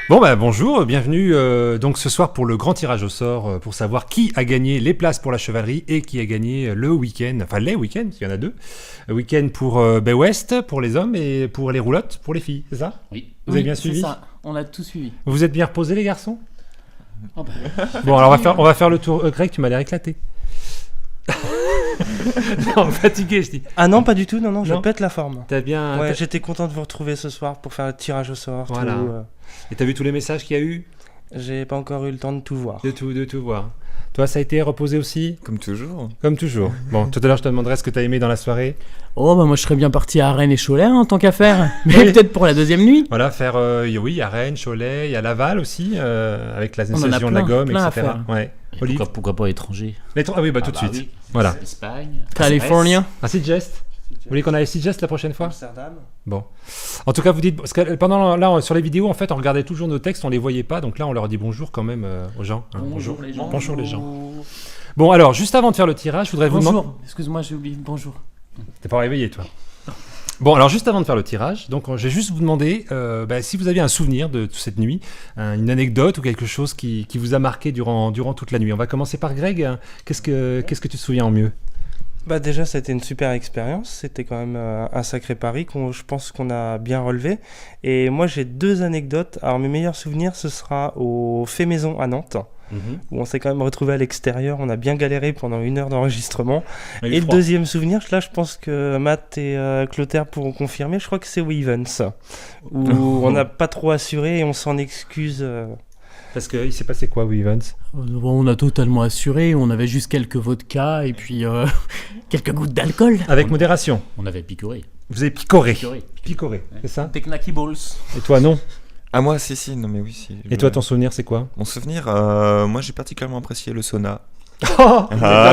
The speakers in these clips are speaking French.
Bon bah bonjour, bienvenue donc ce soir pour le grand tirage au sort pour savoir qui a gagné les places pour la chevalerie et qui a gagné le week-end, enfin les week-ends, il y en a deux. Le week-end pour Bay West pour les hommes et pour les roulottes pour les filles, c'est ça ? Oui. Vous avez bien suivi ? C'est ça, on a tout suivi. Vous êtes bien reposés les garçons ? Oh bah. Bon alors on va faire le tour. Greg, tu m'as l'air éclaté. Non, fatigué je dis. Ah non, pas du tout, non, je Non. pète la forme. T'as bien... Ouais, j'étais content de vous retrouver ce soir pour faire le tirage au sort. Voilà. tout, Et t'as vu tous les messages qu'il y a eu ? J'ai pas encore eu le temps de tout voir. De tout voir. Toi ça a été reposé aussi ? Comme toujours. Comme toujours. Bon, tout à l'heure je te demanderai ce que t'as aimé dans la soirée. Oh bah moi je serais bien parti à Rennes et Cholet en tant qu'à faire. Mais Oui. peut-être pour la deuxième nuit. Voilà, faire, oui, il y a Rennes, Cholet, il y a Laval aussi, avec la On en a saison de la plein, gomme, plein à etc. faire. Ouais. Et Olive. pourquoi pas étranger? Ah oui, bah tout de suite. Oui. Voilà. Espagne. California. Un Seagest. Vous voulez qu'on aille à Seagest la prochaine fois ? Amsterdam. Bon. En tout cas, vous dites, parce que pendant là, sur les vidéos, en fait, on regardait toujours nos textes, on les voyait pas, donc là, on leur dit bonjour quand même aux gens. hein. Bonjour les gens. Bonjour les gens. Bon, alors, juste avant de faire le tirage, je voudrais vous demander. Bonjour. Excuse-moi, j'ai oublié. Bonjour. T'es pas réveillé, toi. Bon, alors juste avant de faire le tirage, donc je vais juste vous demander si vous aviez un souvenir de toute cette nuit, une anecdote ou quelque chose qui vous a marqué durant toute la nuit. On va commencer par Greg. Qu'est-ce que tu te souviens en mieux ? Bah déjà, c'était une super expérience. C'était quand même un sacré pari je pense qu'on a bien relevé. Et moi, j'ai deux anecdotes. Alors, mes meilleurs souvenirs, ce sera au Fait Maison à Nantes, où on s'est quand même retrouvé à l'extérieur. On a bien galéré pendant 1 heure d'enregistrement. Et le deuxième souvenir, là, je pense que Matt et Clotaire pourront confirmer. Je crois que c'est Wevens, où on n'a pas trop assuré et on s'en excuse. Parce qu'il s'est passé quoi, Evans ? Bon, on a totalement assuré. On avait juste quelques vodka et puis quelques gouttes d'alcool. Avec modération. On avait picoré. Vous avez picoré. Picoré. Picoré, c'est ça ? Des knacky balls. Et toi, non ? Ah moi, si, non mais oui, si. Et toi, ton souvenir, c'est quoi ? Mon souvenir, moi j'ai particulièrement apprécié le sauna. Oh,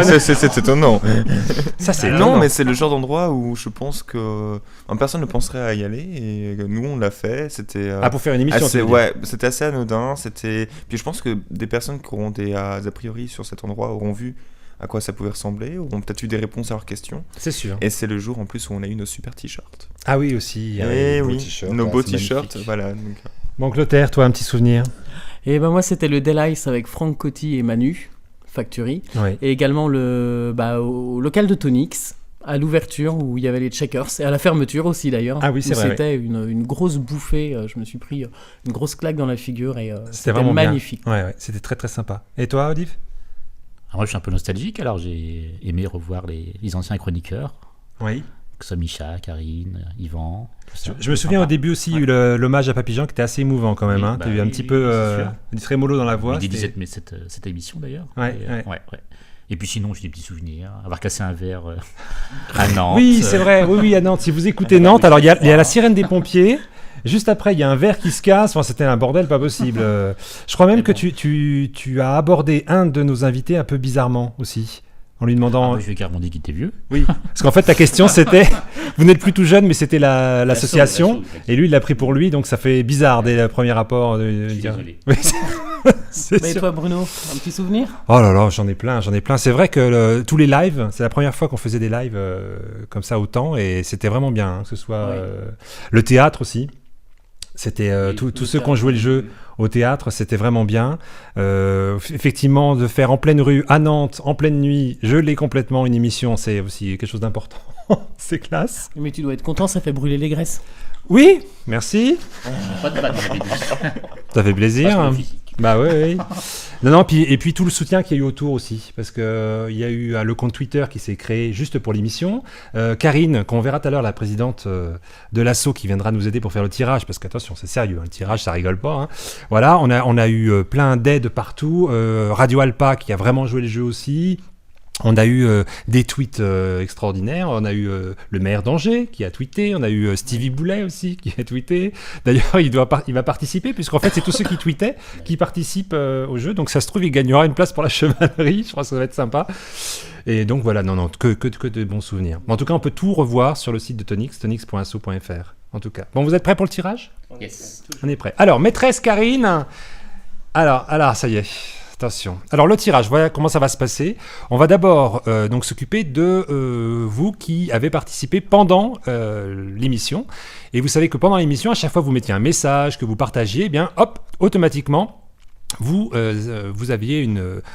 C'est étonnant. ça, c'est Non, étonnant. mais c'est le genre d'endroit où je pense que personne ne penserait à y aller et nous on l'a fait. C'était pour faire une émission, tu veux dire. ouais, c'était assez anodin. Puis je pense que des personnes qui auront des a priori sur cet endroit auront vu à quoi ça pouvait ressembler, auront peut-être eu des réponses à leurs questions. C'est sûr. Et c'est le jour en plus où on a eu nos super t-shirts. Ah oui, aussi. Et beaux oui, t-shirts, nos là, beaux c'est t-shirts, magnifique. voilà. Donc, Bon, Clotaire, toi, un petit souvenir ? Et ben moi c'était le Delice avec Franck Coty et Manu Factory. Oui. Et également au local de Tonix, à l'ouverture où il y avait les checkers, et à la fermeture aussi d'ailleurs. Ah oui, c'est où vrai, C'était une grosse bouffée, je me suis pris une grosse claque dans la figure et c'était vraiment magnifique. Bien. Ouais, c'était très très sympa. Et toi, Olive ? Moi, je suis un peu nostalgique, alors j'ai aimé revoir les anciens chroniqueurs, Oui. que ce soit Micha, Karine, Yvan. tout ça. Je me souviens au début aussi, il y a eu l'hommage à Papy Jean qui était assez émouvant quand même. Oui, hein. bah T'as eu un oui, petit oui, peu c'est sûr. du trémolo dans la voix. Il c'était- dédié cette émission d'ailleurs. Ouais, Et, ouais. Et puis sinon, j'ai des petits souvenirs. Avoir cassé un verre à Nantes. Oui, c'est vrai. Oui, à Nantes. Si vous écoutez Nantes, alors il y a la sirène des pompiers. Juste après, il y a un verre qui se casse. Enfin, c'était un bordel pas possible. Je crois même que tu as abordé un de nos invités un peu bizarrement aussi. En lui demandant. Je lui ai carrément dit qu'il était vieux. Oui, parce qu'en fait, ta question c'était. Vous n'êtes plus tout jeune, mais c'était l'association. La chose. Et lui, il l'a pris pour lui, donc ça fait bizarre dès le premier rapport. Je suis désolé. Oui, c'est Mais sûr. toi Bruno, un petit souvenir ? Oh là là, j'en ai plein. C'est vrai que tous les lives, c'est la première fois qu'on faisait des lives comme ça autant, et c'était vraiment bien, hein, que ce soit Oui. le théâtre aussi. C'était Oui, tous le ceux qui ont théâtre, joué le jeu au théâtre, c'était vraiment bien. Effectivement, de faire en pleine rue, à Nantes, en pleine nuit, geler complètement une émission, c'est aussi quelque chose d'important. C'est classe. Mais tu dois être content, ça fait brûler les graisses. Oui, merci. Pas de balle dans la vidéo. Ça fait plaisir. Pas sur le physique. Bah oui. Non, et puis tout le soutien qu'il y a eu autour aussi, parce que il y a eu le compte Twitter qui s'est créé juste pour l'émission. Karine, qu'on verra tout à l'heure, la présidente de l'asso, qui viendra nous aider pour faire le tirage, parce qu'attention, c'est sérieux, hein, le tirage, ça rigole pas. Hein. Voilà, on a eu plein d'aides partout. Radio Alpa qui a vraiment joué le jeu aussi. On a eu des tweets extraordinaires. On a eu le maire d'Angers qui a tweeté. On a eu Stevie Boulet aussi qui a tweeté. D'ailleurs, il va participer, puisqu'en fait, c'est tous ceux qui tweetaient qui participent au jeu. Donc, ça se trouve, il gagnera une place pour la chevalerie. Je crois que ça va être sympa. Et donc, voilà, que de bons souvenirs. En tout cas, on peut tout revoir sur le site de Tonix, tonix.asso.fr. En tout cas. Bon, vous êtes prêts pour le tirage ? Yes. On est prêts. Alors, maîtresse Karine. Alors, ça y est. Attention. Alors le tirage, voilà comment ça va se passer. On va d'abord donc s'occuper de vous qui avez participé pendant l'émission. Et vous savez que pendant l'émission, à chaque fois que vous mettiez un message, que vous partagiez, eh bien hop, automatiquement, vous aviez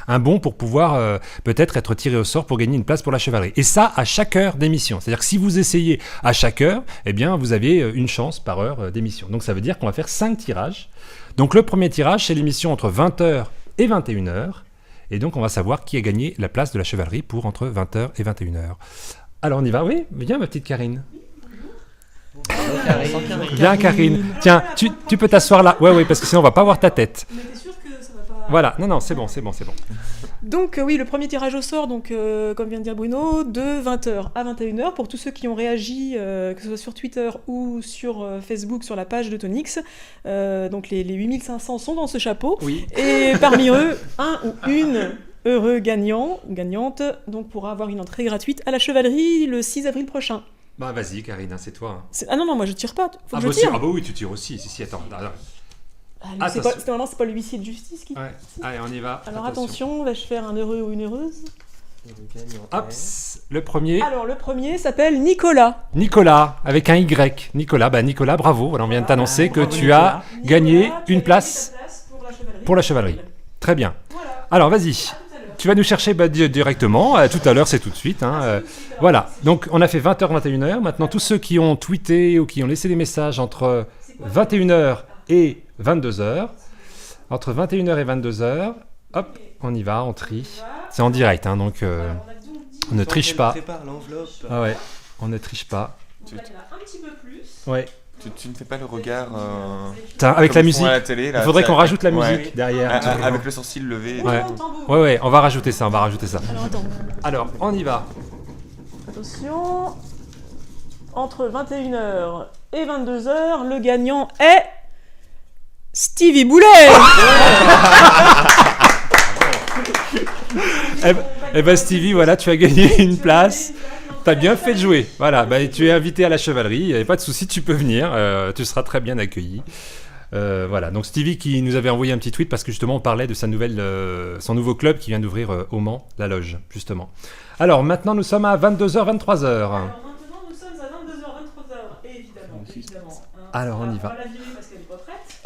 un bon pour pouvoir peut-être être tiré au sort pour gagner une place pour la chevalerie. Et ça, à chaque heure d'émission. C'est-à-dire que si vous essayez à chaque heure, eh bien vous aviez une chance par heure d'émission. Donc ça veut dire qu'on va faire 5 tirages. Donc le premier tirage, c'est l'émission entre 20h et 21h. Et donc on va savoir qui a gagné la place de la chevalerie pour entre 20h et 21h. Alors on y va, oui? Viens ma petite Karine. Bien Karine. Tiens, tu peux t'asseoir là. Ouais, parce que sinon on va pas voir ta tête. Mais t'es sûr que ça va pas... Voilà, non, c'est bon. Donc oui, le premier tirage au sort, donc comme vient de dire Bruno, de 20h à 21h pour tous ceux qui ont réagi, que ce soit sur Twitter ou sur Facebook, sur la page de Tonix. Donc les 8500 sont dans ce chapeau. Oui. Et parmi eux, un ou une heureux gagnant ou gagnante donc pourra avoir une entrée gratuite à la chevalerie le 6 avril prochain. Bah vas-y Karine, c'est toi. Ah non, moi je tire pas. Faut que je bah tire. ah bah oui, tu tires aussi. Si, attends. Normalement, c'est pas le huissier de justice qui... Ouais. Allez, on y va. Alors attention, vais-je faire un heureux ou une heureuse? Hop, le premier. Alors le premier s'appelle Nicolas. Nicolas, avec un Y. Nicolas, bravo. Voilà, on vient de t'annoncer que tu as gagné une place pour la chevalerie. Très bien. Voilà. Alors vas-y. Tu vas nous chercher directement. Tout à l'heure, c'est tout de suite. Voilà. Donc on a fait 20h, 21h. Maintenant, tous ceux qui ont tweeté ou qui ont laissé des messages entre 21h et 22h. Entre 21h et 22h, hop, on y va, on trie. C'est en direct, donc on ne triche pas. Ah ouais, on ne triche pas. Donc là, il y en a un petit peu plus. Ouais. Tu ne fais pas le regard Avec comme la ils font musique. à la télé, là, Il faudrait ça- qu'on rajoute la Ouais. musique derrière. Avec le sourcil levé. Ouais. Tambour. Ouais, on va rajouter ça, Alors attends. Alors, on y va. Attention. Entre 21h et 22h, le gagnant est Stevie Boulet. Eh ben Stevie, voilà, tu as gagné une place. T'as bien fait de jouer. Voilà, tu es invité à la chevalerie. Il n'y a pas de souci, tu peux venir. Tu seras très bien accueilli. Voilà, donc Stevie qui nous avait envoyé un petit tweet parce que justement on parlait de son nouveau club qui vient d'ouvrir au Mans, la Loge, justement. Alors maintenant nous sommes à 22h, 23h. Alors maintenant nous sommes à 22h, 23h. Et évidemment. Alors, on y va. On va la virer parce qu'elle n'est pas prête.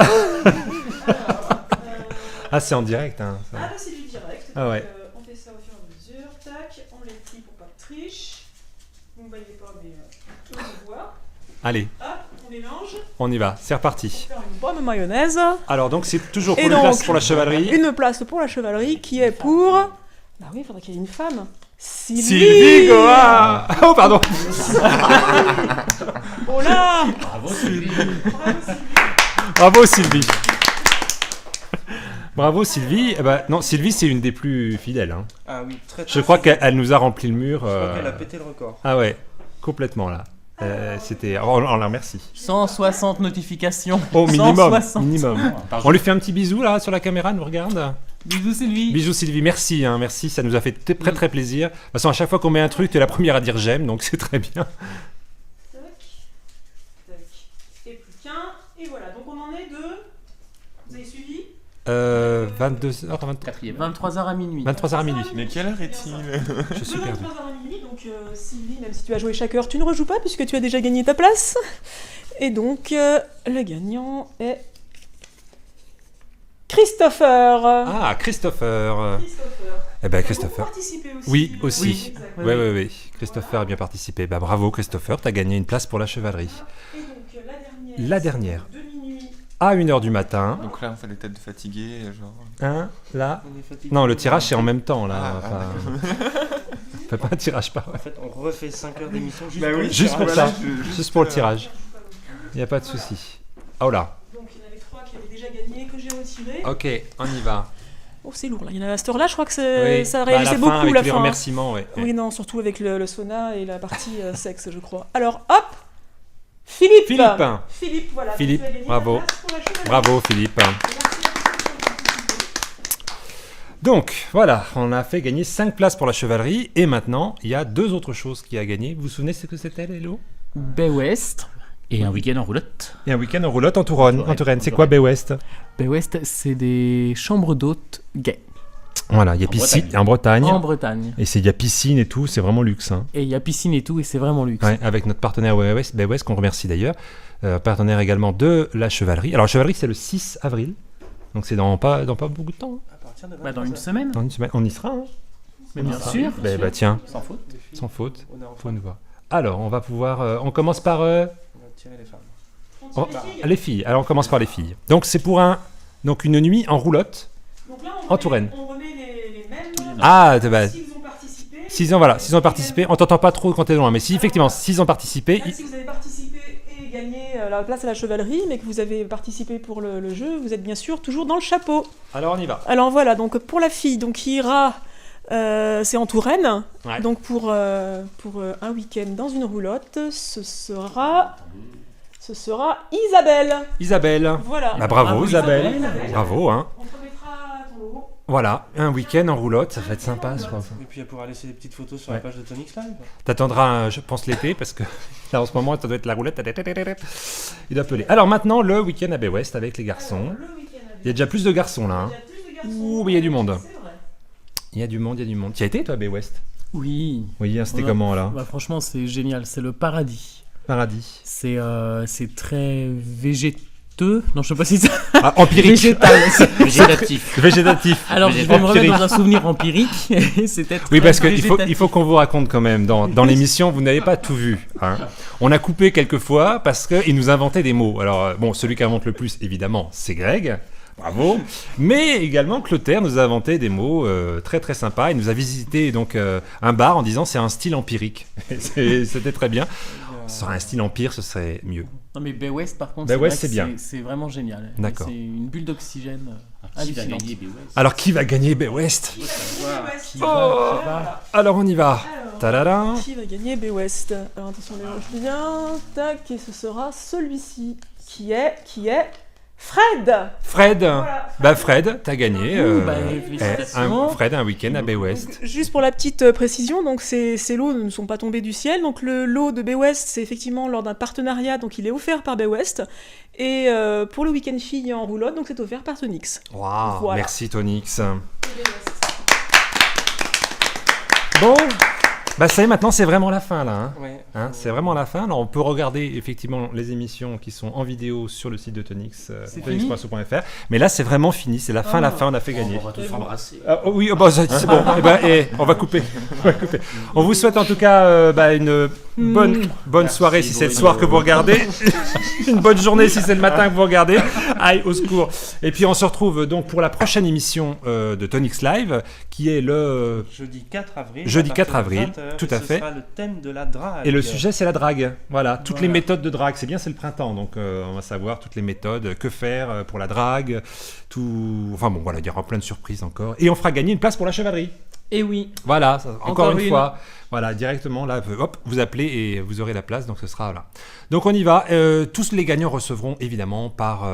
Ah, c'est en direct, hein. ça. Ah là c'est du direct. Ah ouais. Donc, on fait ça au fur et à mesure. Tac, on les trie pour pas de triche. Vous ne voyez pas mais tout le monde voit. Allez, Hop, on mélange. on y va, c'est reparti. Faire une bonne mayonnaise. Alors donc c'est toujours pour Et une donc, place pour la chevalerie. Une place pour la chevalerie qui est pour... Bah oui, il faudrait qu'il y ait une femme. Sylvie Goa. Oh pardon. Oh là. Bravo Sylvie. Bravo Sylvie. Bravo Sylvie. Eh ben, non, Sylvie c'est une des plus fidèles. Hein. Ah oui, très Je crois qu'elle nous a rempli le mur. Je crois qu'elle a pété le record. Ah ouais, complètement là. On la remercie. 160 notifications. Au minimum. 160. Minimum. On lui fait un petit bisou là sur la caméra, elle nous regarde. Bisous Sylvie. Bisous Sylvie, merci, merci, ça nous a fait très très plaisir. De toute façon, à chaque fois qu'on met un truc, tu es la première à dire j'aime, donc c'est très bien. Tac. Tac. Et plus qu'un. Et voilà, donc on en est de... Vous avez suivi 22h, 23h à minuit. 23h à minuit. Mais quelle heure est-il? Je suis De perdu. 23h à minuit, donc Sylvie, même si tu as joué chaque heure, tu ne rejoues pas puisque tu as déjà gagné ta place. Et donc, le gagnant est... Christopher. Ah, Christopher. Eh ben Beaucoup Christopher. participé aussi. Oui, aussi. Exact. Oui. Christopher a bien participé. Bah bravo Christopher, t'as gagné une place pour la chevalerie. Et donc, La dernière. De minuit. À 1h du matin. Donc là, on fait des têtes de fatigués, genre. Là. On est fatigué. Non, le tirage c'est en même temps là. Ah, On fait pas un tirage par En fait, on refait 5 heures d'émission juste Bah pour oui, le Juste pour tirage. ça. Juste pour le tirage. Il n'y a pas de souci. Oh là. Donc, il y en avait 3 qui avaient déjà gagné, que j'ai retiré. Ok, on y va. Oh, c'est lourd là. Il y en a à cette heure-là, je crois que Oui. ça Bah, réagissait la fin, beaucoup avec la les fin. remerciements, ouais. Oui, non, surtout avec le sauna et la partie sexe, je crois. Alors, hop Philippe. Philippe, voilà. Philippe, tu as gagné bravo. ta place pour la chevalerie. Bravo Philippe. Donc voilà, on a fait gagner 5 places pour la chevalerie et maintenant il y a 2 autres choses qui a gagné. Vous vous souvenez ce que c'était, Lélo? Bay West. Et un week-end en roulotte. Et un week-end en roulotte en Touraine. C'est quoi Bay West? Bay West, c'est des chambres d'hôtes gays. Voilà, il y a En piscine Bretagne. en Bretagne. En Bretagne. Et il y a piscine et tout, c'est vraiment luxe. Hein. Et il y a piscine et tout, et c'est vraiment luxe. Ouais, avec notre partenaire Bay West, qu'on remercie d'ailleurs. Partenaire également de la chevalerie. Alors, la chevalerie, c'est le 6 avril. Donc, c'est dans pas beaucoup de temps. Hein. À partir de Bah, dans une semaine. Dans une semaine. On y sera. Hein. Mais bien sûr. Bah, tiens, Sans faute. sans faute. On est en Faut nous voir. Alors, on va pouvoir. On commence par. On va tirer les femmes. Oh, les filles. Alors, on commence par les filles. Donc, c'est pour une nuit en roulotte. Donc là, En Touraine. On remet les mêmes. Ah, de base. S'ils ont participé. S'ils ont participé, on t'entend pas trop quand t'es loin, mais si effectivement, s'ils ont participé, Même si vous avez participé et gagné la place à la chevalerie, mais que vous avez participé pour le jeu, vous êtes bien sûr toujours dans le chapeau. alors on y va. Alors voilà, donc pour la fille, donc qui ira, c'est en Touraine. Ouais. Donc pour un week-end dans une roulotte, ce sera Isabelle. Isabelle. Voilà. Bah, bravo Bravo, Isabelle. Isabelle. Bravo, hein. On te remettra ton logo. Voilà, un week-end en roulotte, ça va être sympa, je pense. Et puis elle pourra laisser des petites photos sur Ouais. la page de Tonix Live. T'attendras, je pense, l'été, parce que là, en ce moment, ça doit être la roulette. Il doit peler. Alors maintenant, le week-end à Bay West avec les garçons. Le week-end à Il y a déjà plus de garçons là. Hein. Il y a plus de garçons. Ouh, mais il y a du monde. C'est vrai. Il y a du monde. Tu y as été, toi, à Bay West? Oui. Oui, hein, c'était Ouais. comment là? Bah, franchement, c'est génial. C'est le paradis. Paradis. C'est très végéteux. Non, je sais pas si c'est Ah, empirique. végétal. Végétatif. Végétatif. Alors, je vais me remettre Empirique. dans un souvenir empirique. C'était Oui, très parce qu'il faut végétatif. qu'on vous raconte quand même, dans l'émission, vous n'avez pas tout vu. Hein. On a coupé quelques fois parce qu'il nous inventait des mots. Alors, bon, celui qui invente le plus, évidemment, c'est Greg. Bravo. Mais également, Clotaire nous a inventé des mots très très sympas. Il nous a visité donc un bar en disant c'est un style empirique. C'était très bien. Sur un style empire, ce serait mieux. Non, mais Bay West, par contre, Bay c'est West, vrai c'est que bien. C'est vraiment génial. D'accord. C'est une bulle d'oxygène Qui va hallucinante. gagner Bay West? Alors, qui va gagner Bay West? Qui va. Alors, on y va. Tadadam. Qui va gagner Bay West? Alors attention, on mélange bien. Tac, et ce sera celui-ci. Qui est Fred. Fred. Voilà, Bah, Fred, t'as gagné. Bah, félicitations. Fred, un week-end à Bay West. Donc, juste pour la petite précision, donc ces lots ne sont pas tombés du ciel. Donc le lot de Bay West, c'est effectivement lors d'un partenariat, donc il est offert par Bay West. Et pour le week-end fille en roulotte, donc c'est offert par Tonix. Waouh, Voilà. merci Tonix. Bon, bah ça y est, maintenant c'est vraiment la fin là. Hein. Ouais. Hein, c'est vraiment la fin. Alors on peut regarder effectivement les émissions qui sont en vidéo sur le site de Tonix, C'est tonix.so.fr. Mais là c'est vraiment fini, c'est la fin, on a fait gagner. On va tous s'embrasser. Ah, oh oui, oh, bah, c'est bon. On va couper. On vous souhaite en tout cas une bonne soirée si c'est le soir que vous regardez, une bonne journée si c'est le matin que vous regardez. Aïe, au secours. Et puis on se retrouve donc pour la prochaine émission de Tonix Live, qui est le Jeudi 4 avril. Jeudi à partir 4 de avril, 20h, tout et à fait. Ce sera le thème de la drague. et le sujet c'est la drague. Voilà, toutes les Voilà. méthodes de drague. C'est bien, c'est le printemps, donc on va savoir toutes les méthodes, que faire pour la drague, tout. Enfin bon, voilà, il y aura plein de surprises encore. Et on fera gagner une place pour la chevalerie. Et oui. Voilà, encore une une. fois. Voilà, directement là, hop, vous appelez et vous aurez la place, donc ce sera là. Donc on y va. Tous les gagnants recevront évidemment par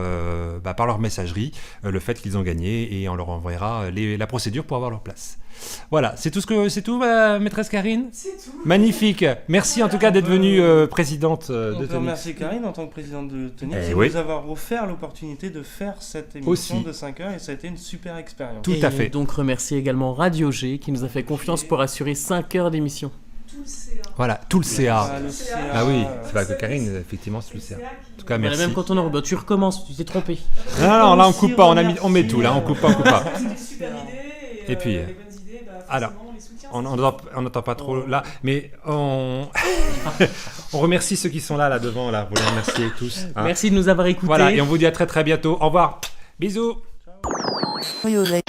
leur messagerie le fait qu'ils ont gagné et on leur enverra la procédure pour avoir leur place. Voilà, c'est tout, maîtresse Karine. C'est tout. Magnifique. Merci en tout cas d'être venue présidente On de peut Tonix. remercier Karine en tant que présidente de Tonix Eh et oui. nous avoir offert l'opportunité de faire cette émission Aussi. de 5 heures et ça a été une super expérience. Tout Et à fait. donc remercier également Radio G qui nous a fait confiance pour assurer 5 heures d'émission. Tout le CA. Voilà, tout le CA. Ah, le CA, Ah oui, euh, c'est pas que Karine, effectivement, c'est le CA. En tout cas, merci. Même quand on en tu recommences, tu t'es trompé. Non, là on Aussi coupe pas, remercier, on met tout, là on coupe pas. C'était une super idée. Et puis, les bonnes idées, alors, forcément, les soutiens, On n'entend pas trop là, mais on remercie ceux qui sont là devant, là. Vous les remerciez tous. Hein. Merci de nous avoir écoutés. Voilà, et on vous dit à très très bientôt. Au revoir. Bisous. Toyota.